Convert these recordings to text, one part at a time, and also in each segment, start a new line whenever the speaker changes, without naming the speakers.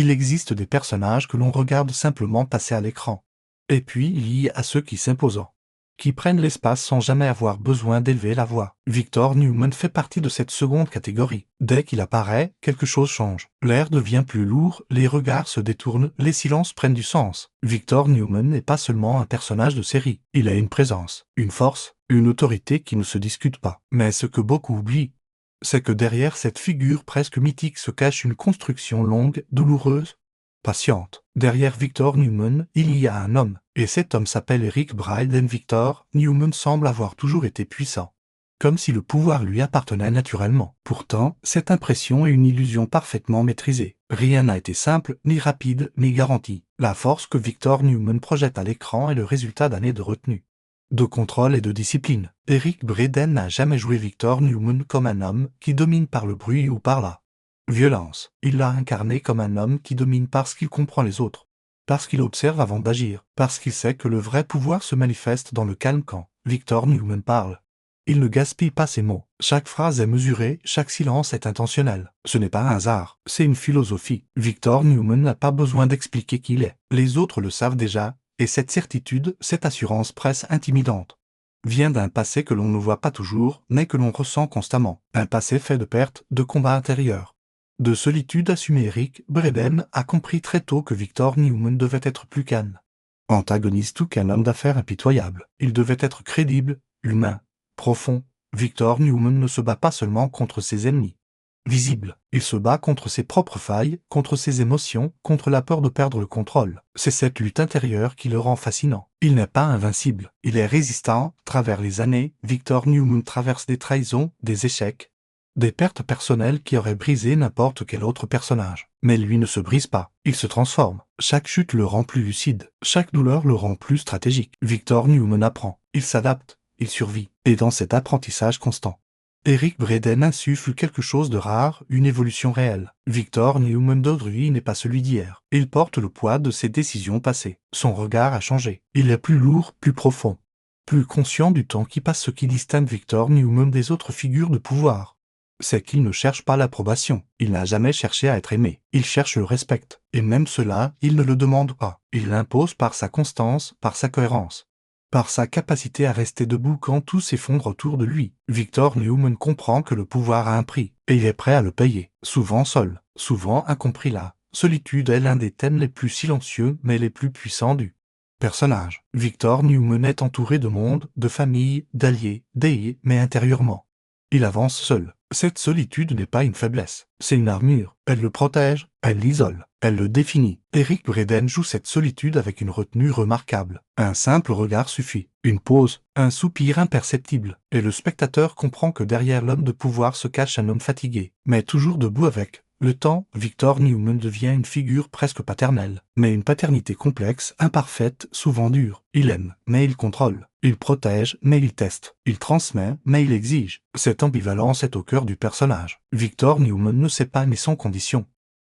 Il existe des personnages que l'on regarde simplement passer à l'écran. Et puis il y a ceux qui s'imposent, qui prennent l'espace sans jamais avoir besoin d'élever la voix. Victor Newman fait partie de cette seconde catégorie. Dès qu'il apparaît, quelque chose change. L'air devient plus lourd, les regards se détournent, les silences prennent du sens. Victor Newman n'est pas seulement un personnage de série. Il a une présence, une force, une autorité qui ne se discute pas. Mais ce que beaucoup oublient, c'est que derrière cette figure presque mythique se cache une construction longue, douloureuse, patiente. Derrière Victor Newman, il y a un homme, et cet homme s'appelle Eric Braeden. Victor Newman semble avoir toujours été puissant, comme si le pouvoir lui appartenait naturellement. Pourtant, cette impression est une illusion parfaitement maîtrisée. Rien n'a été simple, ni rapide, ni garanti. La force que Victor Newman projette à l'écran est le résultat d'années de retenue, de contrôle et de discipline. Eric Braeden n'a jamais joué Victor Newman comme un homme qui domine par le bruit ou par la violence. Il l'a incarné comme un homme qui domine parce qu'il comprend les autres, parce qu'il observe avant d'agir, parce qu'il sait que le vrai pouvoir se manifeste dans le calme quand Victor Newman parle. Il ne gaspille pas ses mots. Chaque phrase est mesurée, chaque silence est intentionnel. Ce n'est pas un hasard, c'est une philosophie. Victor Newman n'a pas besoin d'expliquer qui il est. Les autres le savent déjà, et cette certitude, cette assurance presque intimidante, vient d'un passé que l'on ne voit pas toujours, mais que l'on ressent constamment. Un passé fait de pertes, de combats intérieurs, de solitude assumée. Eric Braeden a compris très tôt que Victor Newman devait être plus qu'un antagoniste ou qu'un homme d'affaires impitoyable. Il devait être crédible, humain, profond. Victor Newman ne se bat pas seulement contre ses ennemis visibles. Il se bat contre ses propres failles, contre ses émotions, contre la peur de perdre le contrôle. C'est cette lutte intérieure qui le rend fascinant. Il n'est pas invincible. Il est résistant. Travers les années, Victor Newman traverse des trahisons, des échecs, des pertes personnelles qui auraient brisé n'importe quel autre personnage. Mais lui ne se brise pas. Il se transforme. Chaque chute le rend plus lucide. Chaque douleur le rend plus stratégique. Victor Newman apprend. Il s'adapte. Il survit. Et dans cet apprentissage constant, Eric Braeden insuffle quelque chose de rare, une évolution réelle. Victor Newman d'aujourd'hui n'est pas celui d'hier. Il porte le poids de ses décisions passées. Son regard a changé. Il est plus lourd, plus profond, plus conscient du temps qui passe. Ce qui distingue Victor Newman des autres figures de pouvoir, c'est qu'il ne cherche pas l'approbation. Il n'a jamais cherché à être aimé. Il cherche le respect. Et même cela, il ne le demande pas. Il l'impose par sa constance, par sa cohérence, par sa capacité à rester debout quand tout s'effondre autour de lui. Victor Newman comprend que le pouvoir a un prix, et il est prêt à le payer. Souvent seul, souvent incompris. La solitude est l'un des thèmes les plus silencieux mais les plus puissants du personnage. Victor Newman est entouré de monde, de famille, d'alliés, mais intérieurement, il avance seul. Cette solitude n'est pas une faiblesse, c'est une armure. Elle le protège, elle l'isole, elle le définit. Eric Braeden joue cette solitude avec une retenue remarquable. Un simple regard suffit, une pause, un soupir imperceptible, et le spectateur comprend que derrière l'homme de pouvoir se cache un homme fatigué, mais toujours debout avec le temps. Victor Newman devient une figure presque paternelle, mais une paternité complexe, imparfaite, souvent dure. Il aime, mais il contrôle. Il protège, mais il teste. Il transmet, mais il exige. Cette ambivalence est au cœur du personnage. Victor Newman ne sait pas aimer sans condition,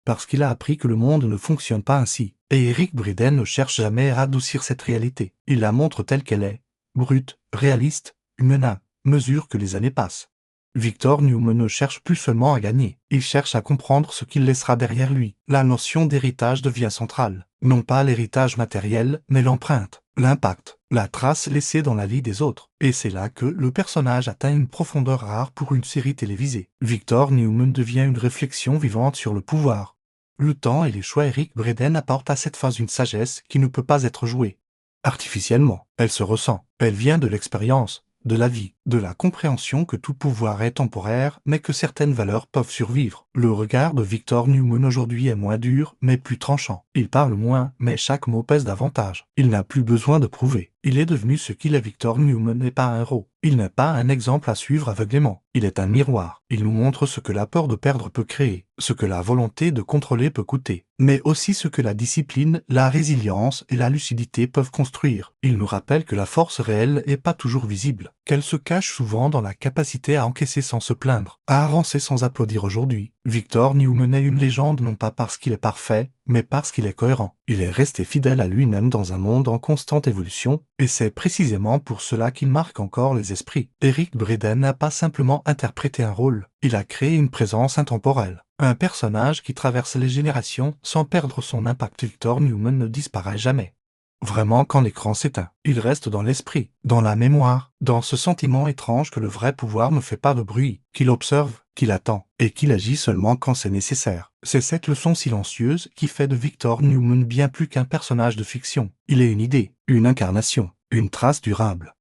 parce qu'il a appris que le monde ne fonctionne pas ainsi. Et Eric Braeden ne cherche jamais à adoucir cette réalité. Il la montre telle qu'elle est, brute, réaliste, humaine à mesure que les années passent. Victor Newman ne cherche plus seulement à gagner, il cherche à comprendre ce qu'il laissera derrière lui. La notion d'héritage devient centrale. Non pas l'héritage matériel, mais l'empreinte, l'impact, la trace laissée dans la vie des autres. Et c'est là que le personnage atteint une profondeur rare pour une série télévisée. Victor Newman devient une réflexion vivante sur le pouvoir, le temps et les choix. Eric Braeden apporte à cette phase une sagesse qui ne peut pas être jouée artificiellement. Elle se ressent, elle vient de l'expérience, de la vie, de la compréhension que tout pouvoir est temporaire, mais que certaines valeurs peuvent survivre. Le regard de Victor Newman aujourd'hui est moins dur, mais plus tranchant. Il parle moins, mais chaque mot pèse davantage. Il n'a plus besoin de prouver. Il est devenu ce qu'il est. Victor Newman n'est pas un héros. Il n'est pas un exemple à suivre aveuglément. Il est un miroir. Il nous montre ce que la peur de perdre peut créer, ce que la volonté de contrôler peut coûter, mais aussi ce que la discipline, la résilience et la lucidité peuvent construire. Il nous rappelle que la force réelle n'est pas toujours visible, qu'elle se cache souvent dans la capacité à encaisser sans se plaindre, à avancer sans applaudir. Aujourd'hui, Victor Newman est une légende non pas parce qu'il est parfait, mais parce qu'il est cohérent. Il est resté fidèle à lui-même dans un monde en constante évolution, et c'est précisément pour cela qu'il marque encore les esprits. Eric Braeden n'a pas simplement interpréter un rôle, il a créé une présence intemporelle. Un personnage qui traverse les générations sans perdre son impact. Victor Newman ne disparaît jamais. Vraiment, quand l'écran s'éteint, il reste dans l'esprit, dans la mémoire, dans ce sentiment étrange que le vrai pouvoir ne fait pas de bruit, qu'il observe, qu'il attend, et qu'il agit seulement quand c'est nécessaire. C'est cette leçon silencieuse qui fait de Victor Newman bien plus qu'un personnage de fiction. Il est une idée, une incarnation, une trace durable.